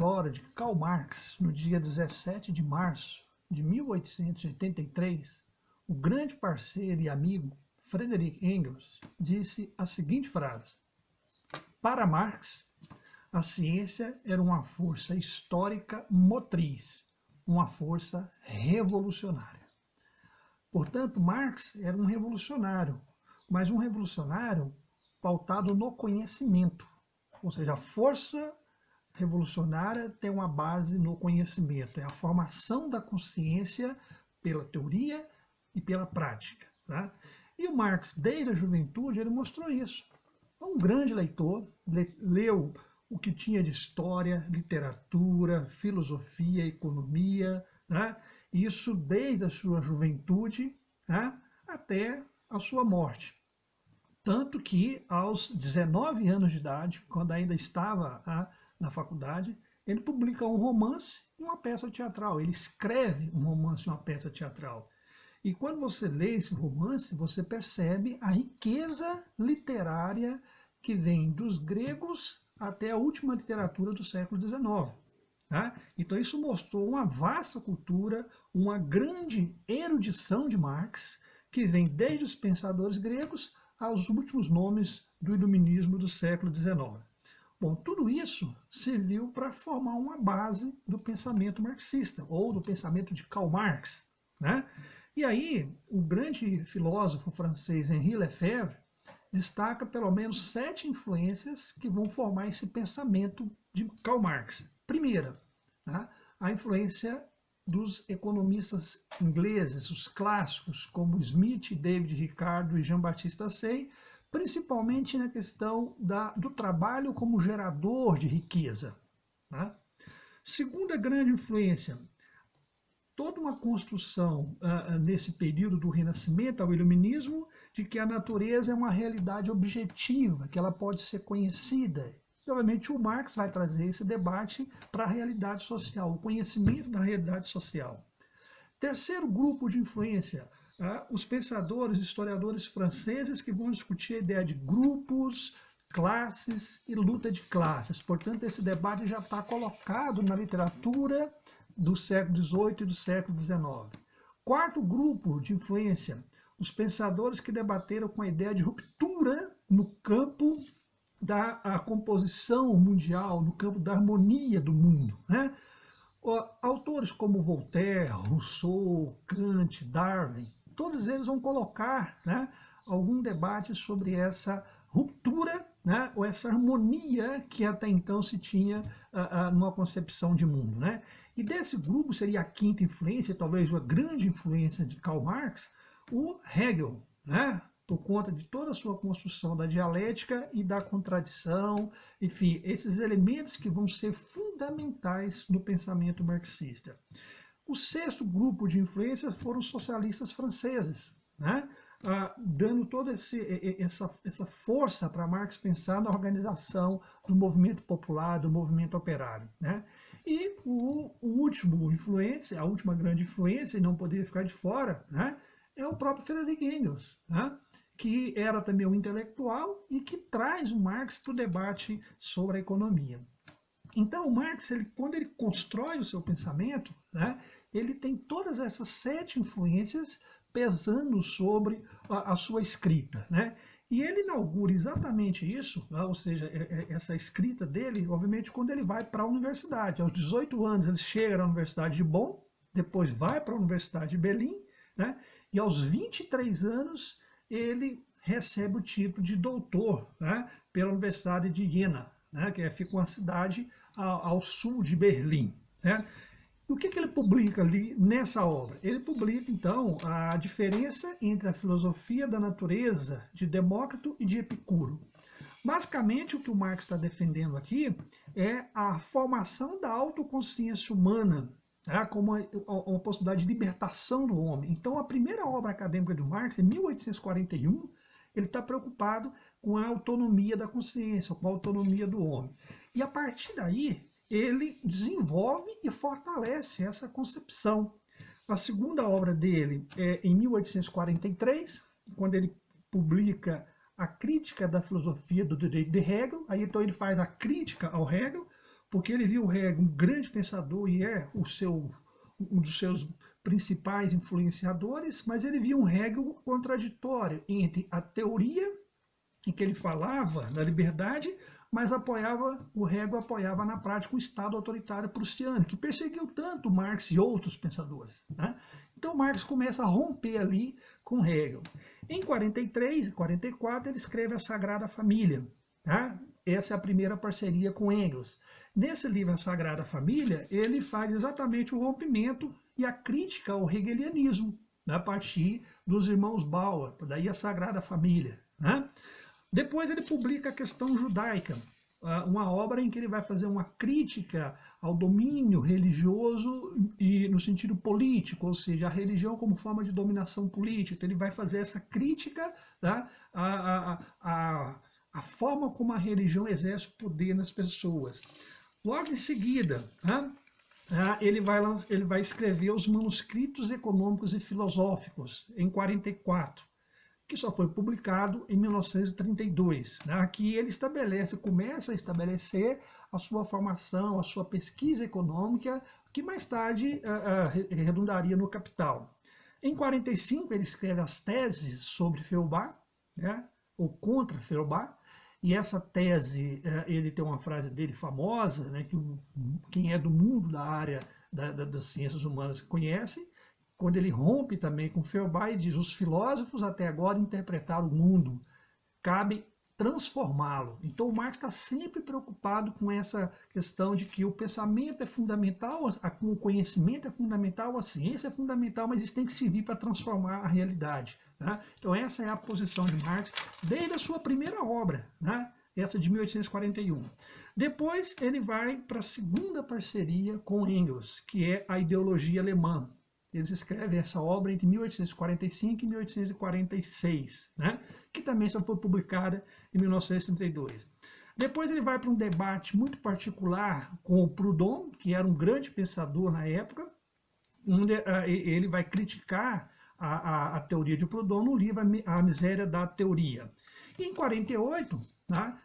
hora de Karl Marx, no dia 17 de março de 1883, o grande parceiro e amigo Friedrich Engels disse a seguinte frase: para Marx, a ciência era uma força histórica motriz, uma força revolucionária. Portanto, Marx era um revolucionário, mas um revolucionário pautado no conhecimento. Ou seja, a força revolucionária tem uma base no conhecimento, é a formação da consciência pela teoria e pela prática. Tá? E o Marx, desde a juventude, ele mostrou isso. É um grande leitor, leu o que tinha de história, literatura, filosofia, economia, né? Isso desde a sua juventude, né? Até a sua morte. Tanto que aos 19 anos de idade, quando ainda estava na faculdade, ele publica um romance e uma peça teatral. Ele escreve um romance e uma peça teatral. E quando você lê esse romance, você percebe a riqueza literária que vem dos gregos até a última literatura do século XIX. Tá? Então isso mostrou uma vasta cultura, uma grande erudição de Marx, que vem desde os pensadores gregos aos últimos nomes do iluminismo do século XIX. Bom, tudo isso serviu para formar uma base do pensamento marxista, ou do pensamento de Karl Marx. Né? E aí, o grande filósofo francês Henri Lefebvre destaca pelo menos 7 influências que vão formar esse pensamento de Karl Marx. Primeira, né, a influência dos economistas ingleses, os clássicos, como Smith, David Ricardo e Jean-Baptiste Say, principalmente na questão do trabalho como gerador de riqueza. Tá? Segunda grande influência, toda uma construção nesse período do Renascimento ao Iluminismo, de que a natureza é uma realidade objetiva, que ela pode ser conhecida. E, obviamente, o Marx vai trazer esse debate para a realidade social, o conhecimento da realidade social. Terceiro grupo de influência, os pensadores, historiadores franceses que vão discutir a ideia de grupos, classes e luta de classes. Portanto, esse debate já está colocado na literatura do século XVIII e do século XIX. Quarto grupo de influência, os pensadores que debateram com a ideia de ruptura no campo da composição mundial, no campo da harmonia do mundo. Né? Autores como Voltaire, Rousseau, Kant, Darwin, todos eles vão colocar, né, algum debate sobre essa ruptura, né, ou essa harmonia que até então se tinha numa concepção de mundo. Né? E desse grupo seria a quinta influência, talvez a grande influência de Karl Marx, o Hegel, né? Por conta de toda a sua construção da dialética e da contradição, enfim, esses elementos que vão ser fundamentais no pensamento marxista. O sexto grupo de influências foram os socialistas franceses, né? Dando toda essa força para Marx pensar na organização do movimento popular, do movimento operário. Né? E o último influência, a última grande influência, e não poderia ficar de fora, né, é o próprio Friedrich Engels, né? Que era também um intelectual e que traz o Marx para o debate sobre a economia. Então, o Marx, quando ele constrói o seu pensamento, né, ele tem todas essas 7 influências pesando sobre a sua escrita. Né? E ele inaugura exatamente isso, né, ou seja, essa escrita dele, obviamente, quando ele vai para a universidade. Aos 18 anos, ele chega na Universidade de Bonn, depois vai para a Universidade de Berlim, né, e aos 23 anos, ele recebe o título de doutor, né, pela Universidade de Jena, né, que fica uma cidade ao sul de Berlim. Né? E o que ele publica ali nessa obra? Ele publica, então, a diferença entre a filosofia da natureza de Demócrito e de Epicuro. Basicamente, o que o Marx está defendendo aqui é a formação da autoconsciência humana, como uma possibilidade de libertação do homem. Então, a primeira obra acadêmica do Marx, em 1841, ele está preocupado com a autonomia da consciência, com a autonomia do homem. E a partir daí, ele desenvolve e fortalece essa concepção. A segunda obra dele é em 1843, quando ele publica a crítica da filosofia de Hegel. Aí então ele faz a crítica ao Hegel, porque ele viu o Hegel um grande pensador e é um dos seus principais influenciadores, mas ele viu um Hegel contraditório entre a teoria em que ele falava da liberdade, mas o Hegel apoiava na prática o Estado autoritário prussiano, que perseguiu tanto Marx e outros pensadores. Né? Então Marx começa a romper ali com Hegel. Em 43 e 44 ele escreve A Sagrada Família. Tá? Essa é a primeira parceria com Engels. Nesse livro A Sagrada Família, ele faz exatamente o rompimento e a crítica ao hegelianismo, né, a partir dos irmãos Bauer, daí A Sagrada Família. Né? Depois ele publica A Questão Judaica, uma obra em que ele vai fazer uma crítica ao domínio religioso e no sentido político, ou seja, a religião como forma de dominação política. Então, ele vai fazer essa crítica, tá, a forma como a religião exerce poder nas pessoas. Logo em seguida, ele vai escrever os Manuscritos Econômicos e Filosóficos, em 44, que só foi publicado em 1932. Aqui ele começa a estabelecer a sua formação, a sua pesquisa econômica, que mais tarde redundaria no Capital. Em 45 ele escreve as teses sobre Feuerbach, né, ou contra Feuerbach, e essa tese, ele tem uma frase dele famosa, né, que quem é do mundo da área das ciências humanas conhece, quando ele rompe também com Feuerbach e diz: os filósofos até agora interpretaram o mundo, cabe transformá-lo. Então o Marx está sempre preocupado com essa questão de que o pensamento é fundamental, o conhecimento é fundamental, a ciência é fundamental, mas isso tem que servir para transformar a realidade. Né? Então essa é a posição de Marx desde a sua primeira obra, né? Essa de 1841. Depois ele vai para a segunda parceria com Engels, que é a ideologia alemã. Eles escrevem essa obra entre 1845 e 1846, né? Que também só foi publicada em 1932. Depois ele vai para um debate muito particular com o Proudhon, que era um grande pensador na época, onde ele vai criticar a teoria de Proudhon no livro A Miséria da Teoria. E em 48, né,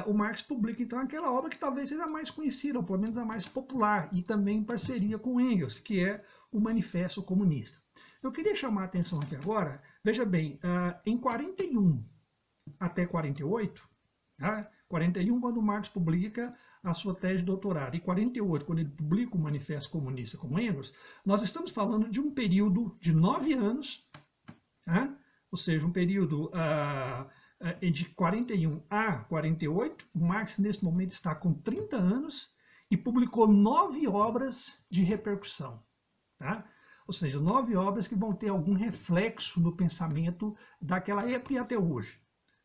o Marx publica então aquela obra que talvez seja a mais conhecida, ou pelo menos a mais popular, e também em parceria com Engels, que é o Manifesto Comunista. Eu queria chamar a atenção aqui agora, veja bem, em 41 até 48, 41 quando Marx publica a sua tese de doutorado, e 48 quando ele publica o Manifesto Comunista com Engels, nós estamos falando de um período de 9 anos, ou seja, um período de 41 a 48, o Marx nesse momento está com 30 anos e publicou 9 obras de repercussão. Tá? Ou seja, 9 obras que vão ter algum reflexo no pensamento daquela época e até hoje.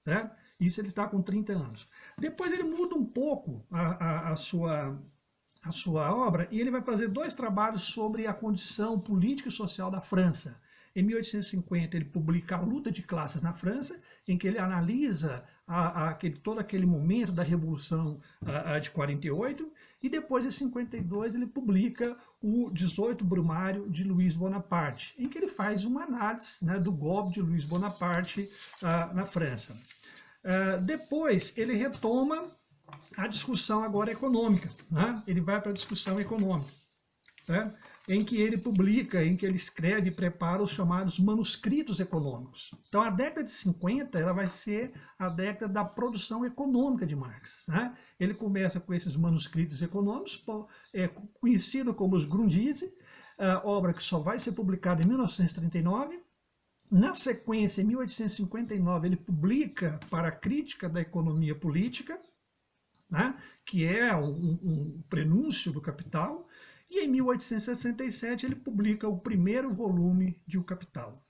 Tá? Isso ele está com 30 anos. Depois ele muda um pouco a sua obra e ele vai fazer 2 trabalhos sobre a condição política e social da França. Em 1850 ele publica A Luta de Classes na França, em que ele analisa todo aquele momento da Revolução de 48, e depois em 52 ele publica o 18 Brumário de Luiz Bonaparte, em que ele faz uma análise, né, do golpe de Luiz Bonaparte na França. Depois ele retoma a discussão agora econômica, né? Ele vai para a discussão econômica, né? Em que ele publica, em que ele escreve e prepara os chamados manuscritos econômicos. Então a década de 50 ela vai ser a década da produção econômica de Marx. Né? Ele começa com esses manuscritos econômicos, conhecido como os Grundrisse, obra que só vai ser publicada em 1939. Na sequência, em 1859, ele publica Para a Crítica da Economia Política, né? Que é um prenúncio do Capital. E em 1867 ele publica o primeiro volume de O Capital.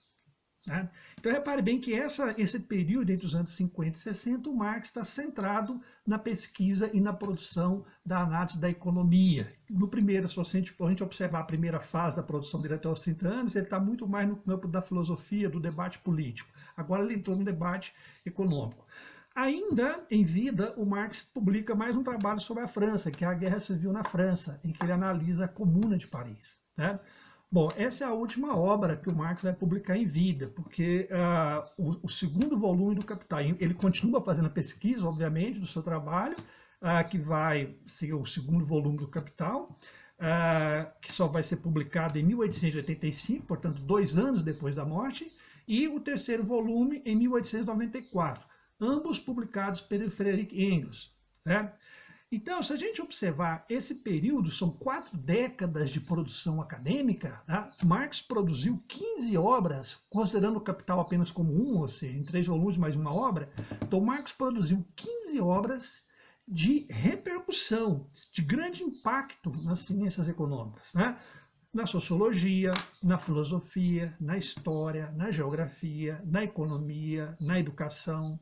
Né? Então repare bem que esse período entre os anos 50 e 60, o Marx está centrado na pesquisa e na produção da análise da economia. No primeiro, se a gente observar a primeira fase da produção dele até aos 30 anos, ele está muito mais no campo da filosofia, do debate político. Agora ele entrou no debate econômico. Ainda em vida, o Marx publica mais um trabalho sobre a França, que é a Guerra Civil na França, em que ele analisa a Comuna de Paris. Né? Bom, essa é a última obra que o Marx vai publicar em vida, porque o segundo volume do Capital, ele continua fazendo a pesquisa, obviamente, do seu trabalho, que vai ser o segundo volume do Capital, que só vai ser publicado em 1885, portanto, 2 anos depois da morte, e o terceiro volume em 1894, ambos publicados pelo Friedrich Engels. Né? Então, se a gente observar esse período, são 4 décadas de produção acadêmica, tá? Marx produziu 15 obras, considerando o Capital apenas como um, ou seja, em 3 volumes mais uma obra. Então, Marx produziu 15 obras de repercussão, de grande impacto nas ciências econômicas, né? Na sociologia, na filosofia, na história, na geografia, na economia, na educação.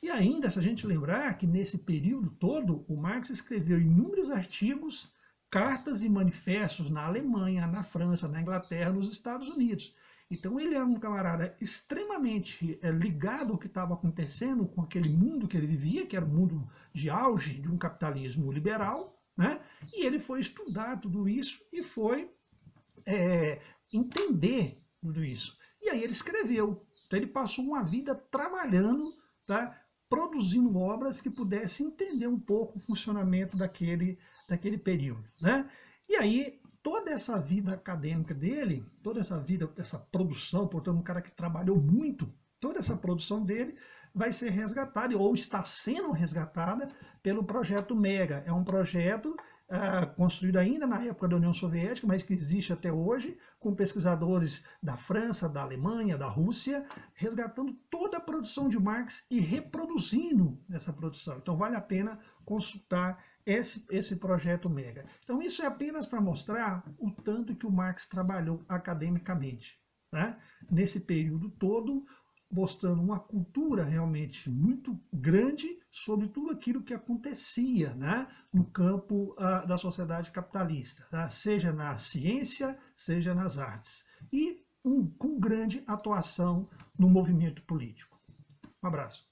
E ainda, se a gente lembrar que nesse período todo, o Marx escreveu inúmeros artigos, cartas e manifestos na Alemanha, na França, na Inglaterra, nos Estados Unidos. Então ele era um camarada extremamente ligado ao que estava acontecendo com aquele mundo que ele vivia, que era o mundo de auge de um capitalismo liberal, né? E ele foi estudar tudo isso e foi entender tudo isso. E aí ele escreveu. Então ele passou uma vida trabalhando, tá? Produzindo obras que pudessem entender um pouco o funcionamento daquele período. Né? E aí, toda essa vida acadêmica dele, toda essa vida, essa produção, portanto, um cara que trabalhou muito, toda essa produção dele vai ser resgatada, ou está sendo resgatada, pelo projeto Mega. É um projeto construído ainda na época da União Soviética, mas que existe até hoje, com pesquisadores da França, da Alemanha, da Rússia, resgatando toda a produção de Marx e reproduzindo essa produção. Então vale a pena consultar esse projeto Mega. Então isso é apenas para mostrar o tanto que o Marx trabalhou academicamente, né? Nesse período todo, mostrando uma cultura realmente muito grande sobre tudo aquilo que acontecia, né, no campo da sociedade capitalista, tá? Seja na ciência, seja nas artes. E com grande atuação no movimento político. Um abraço.